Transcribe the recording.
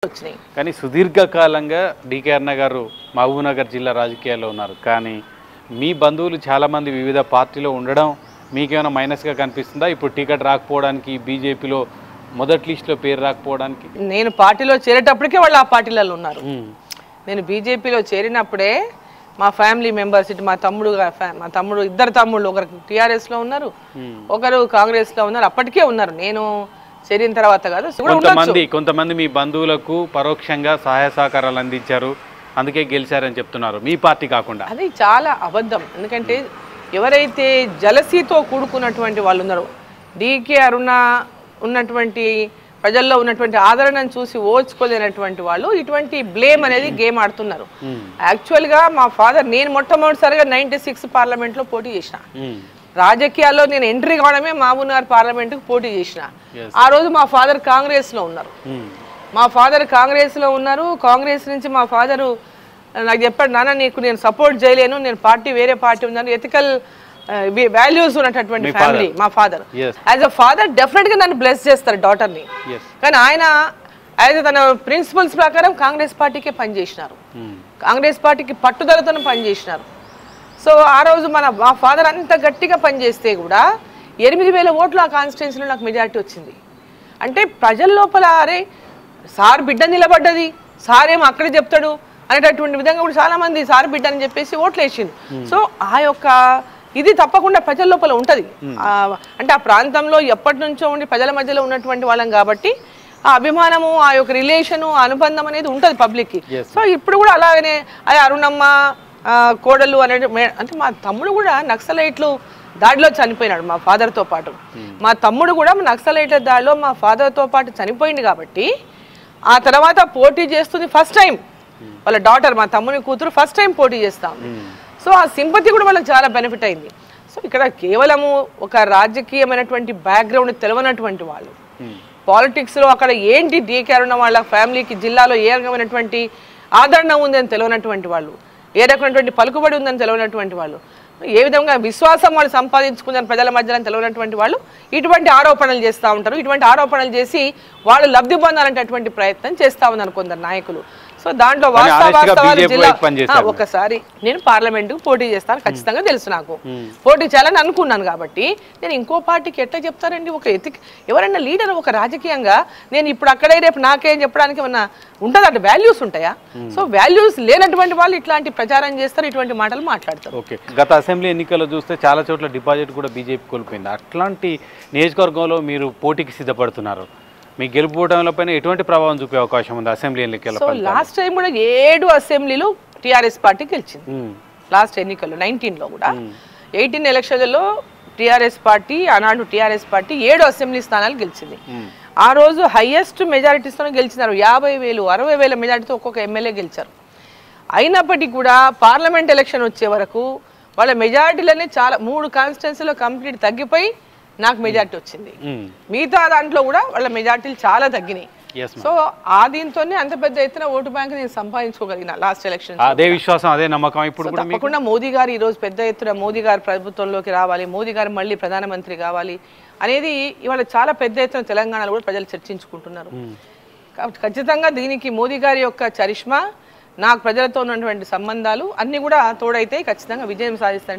వచ్చినాయి. కానీ సుదీర్ఘకాలంగా డీకే అరుణ గారు మహబూబ్నగర్ జిల్లా రాజకీయాల్లో ఉన్నారు. కానీ మీ బంధువులు చాలామంది వివిధ పార్టీలో ఉండడం మీకేమైనా మైనస్గా కనిపిస్తుందా? ఇప్పుడు టికెట్ రాకపోవడానికి, బీజేపీలో మొదటి లిస్టులో పేరు రాకపోవడానికి? నేను పార్టీలో చేరేటప్పటికే వాళ్ళు ఆ పార్టీలలో ఉన్నారు. నేను బీజేపీలో చేరినప్పుడే మా ఫ్యామిలీ మెంబర్స్ ఇటు మా తమ్ముడు ఇద్దరు తమ్ముళ్ళు, ఒకరు టీఆర్ఎస్లో ఉన్నారు, ఒకరు కాంగ్రెస్లో ఉన్నారు. అప్పటికే ఉన్నారు, నేను చేరిన తర్వాత కాదు. కొంతమంది మీ బంధువులకు పరోక్షంగా సహాయ సహకారాలు అందించారు, అందుకే గెలిచారని చెప్తున్నారు, మీ పార్టీ కాకుండా. అది చాలా అబద్ధం. ఎందుకంటే ఎవరైతే జలసీతో కూడుకున్నటువంటి వాళ్ళు ఉన్నారో, డీకే అరుణ ఉన్నటువంటి ప్రజల్లో ఉన్నటువంటి ఆదరణను చూసి ఓర్చుకోలేనటువంటి వాళ్ళు ఇటువంటి బ్లేమ్ అనేది గేమ్ ఆడుతున్నారు. యాక్చువల్గా మా ఫాదర్, నేను మొట్టమొదటిసారిగా 96 పార్లమెంట్లో పోటీ చేసిన. రాజకీయాల్లో నేను ఎంట్రీ కావడమే మహబూబ్నగర్ పార్లమెంటుకు పోటీ చేసిన. ఆ రోజు మా ఫాదర్ కాంగ్రెస్లో ఉన్నారు. కాంగ్రెస్ నుంచి మా ఫాదరు నాకు చెప్పాడు, నాన్న నీకు నేను సపోర్ట్ చేయలేను, నేను వేరే పార్టీ ఉందని. ఎథికల్ వాల్యూస్ ఉన్నటువంటి ఫ్యామిలీ మా father. As a father definite గా నన్ను బ్లెస్ చేస్తారు డాటర్ని. కానీ ఆయన తన ప్రిన్సిపల్స్ ప్రకారం కాంగ్రెస్ పార్టీకే పనిచేసినారు, కాంగ్రెస్ పార్టీకి పట్టుదలతో పనిచేసినారు. సో ఆ రోజు మా ఫాదర్ అంత గట్టిగా పనిచేస్తే కూడా 8,000 ఓట్లు ఆ కాన్స్టిట్యున్సీలో నాకు మెజారిటీ వచ్చింది. అంటే ప్రజల లోపల అరే సార్ బిడ్డ నిలబడ్డది, సార్ ఏమో అక్కడే చెప్తాడు అనేటటువంటి విధంగా కూడా చాలా మంది సార్ బిడ్డ అని చెప్పేసి ఓట్లు వేసిండు. సో ఆ యొక్క ఇది తప్పకుండా ప్రజల లోపల ఉంటుంది. అంటే ఆ ప్రాంతంలో ఎప్పటి నుంచో ఉండి ప్రజల మధ్యలో ఉన్నటువంటి వాళ్ళం కాబట్టి ఆ అభిమానము, ఆ యొక్క రిలేషను, అనుబంధం అనేది ఉంటుంది పబ్లిక్కి. సో ఇప్పుడు కూడా అలాగనే అదే అరుణమ్మ కోడలు అనేది. అంటే మా తమ్ముడు కూడా నక్సలైట్లు దాడిలో చనిపోయినాడు మా ఫాదర్తో పాటు. మా తమ్ముడు కూడా నక్సలైట్ల దాడిలో మా ఫాదర్తో పాటు చనిపోయింది కాబట్టి ఆ తర్వాత పోటీ చేస్తుంది ఫస్ట్ టైం. వాళ్ళ డాటర్, మా తమ్ముని కూతురు ఫస్ట్ టైం పోటీ చేస్తాం. సో ఆ సింపతి కూడా వాళ్ళకి చాలా బెనిఫిట్ అయింది. సో ఇక్కడ కేవలము ఒక రాజకీయమైనటువంటి బ్యాక్గ్రౌండ్ తెలియనటువంటి వాళ్ళు, పాలిటిక్స్లో అక్కడ ఏంటి డీకే అరుణ వాళ్ళ ఫ్యామిలీకి జిల్లాలో ఏ రకమైనటువంటి ఆదరణ ఉందని తెలియనటువంటి వాళ్ళు, ఏ రకమైనటువంటి పలుకుబడి ఉందని తెలియనటువంటి వాళ్ళు, ఏ విధంగా విశ్వాసం వాళ్ళు సంపాదించుకుందని ప్రజల మధ్యలో తెలియనటువంటి వాళ్ళు ఇటువంటి ఆరోపణలు చేస్తూ ఉంటారు. ఇటువంటి ఆరోపణలు చేసి వాళ్ళు లబ్ధి పొందాలంటే ప్రయత్నం చేస్తూ ఉన్నారు కొందరు నాయకులు. సో దాంట్లో ఒకసారి నేను పార్లమెంటుకు పోటీ చేస్తాను ఖచ్చితంగా తెలుసు, నాకు పోటీ చేయాలని అనుకున్నాను. కాబట్టి నేను ఇంకో పార్టీకి ఎట్లా చెప్తారండి? ఒక ఎవరైనా లీడర్ ఒక రాజకీయంగా నేను ఇప్పుడు అక్కడే రేపు నాకేం చెప్పడానికి ఏమన్నా ఉంటుంది? అంటే వాల్యూస్ ఉంటాయా? సో వాల్యూస్ లేనటువంటి వాళ్ళు ఇట్లాంటి ప్రచారం చేస్తారు, ఇటువంటి మాటలు మాట్లాడతారు. ఓకే, గత అసెంబ్లీ ఎన్నికల్లో చూస్తే చాలా చోట్ల డిపాజిట్ కూడా బీజేపీ కోల్పోయింది. అట్లాంటి నియోజకవర్గంలో మీరు పోటీకి సిద్ధపడుతున్నారు, మీ గెలుపుపైన ఎటువంటి ప్రభావం చూపే అవకాశం ఉంది అసెంబ్లీ ఎన్నికల్లో? లాస్ట్ టైం కూడా 7 అసెంబ్లీలు టీఆర్ఎస్ పార్టీ గెలిచింది. లాస్ట్ ఎన్నికల్లో 19లో కూడా 18 ఎలక్షన్లలో టీఆర్ఎస్ పార్టీ, ఆనాడు టీఆర్ఎస్ పార్టీ 7 అసెంబ్లీ స్థానాలు గెలిచింది. ఆ రోజు హైయెస్ట్ మెజారిటీస్తో గెలిచినారు. 50,000, 60,000 మెజారిటీతో ఒక్కొక్క ఎమ్మెల్యే గెలిచారు. అయినప్పటికీ కూడా పార్లమెంట్ ఎలక్షన్ వచ్చే వరకు వాళ్ళ మెజారిటీలనే చాలా 3 కాన్స్టిట్యున్సీలో కంప్లీట్ తగ్గిపోయి నాకు మెజార్టీ వచ్చింది. మిగతా దాంట్లో కూడా వాళ్ళ మెజార్టీలు చాలా తగ్గినాయి. సో ఆ దీంతోనే అంత పెద్ద ఎత్తున ఓటు బ్యాంక్ నేను సంపాదించుకోగలిగిన లాస్ట్ ఎలక్షన్. అదే విశ్వాసం, అదే నమ్మకం ఇప్పుడు తప్పకుండా మోదీ గారు ఈ రోజు పెద్ద ఎత్తున మోదీ గారు ప్రభుత్వంలోకి రావాలి, మోదీ గారు మళ్ళీ ప్రధానమంత్రి కావాలి అనేది ఇవాళ చాలా పెద్ద ఎత్తున తెలంగాణలో కూడా ప్రజలు చర్చించుకుంటున్నారు. కాబట్టి ఖచ్చితంగా దీనికి మోదీ గారి యొక్క చరిష్మా, నాకు ప్రజలతో ఉన్నటువంటి సంబంధాలు అన్ని కూడా తోడైతే ఖచ్చితంగా విజయం సాధిస్తాయి.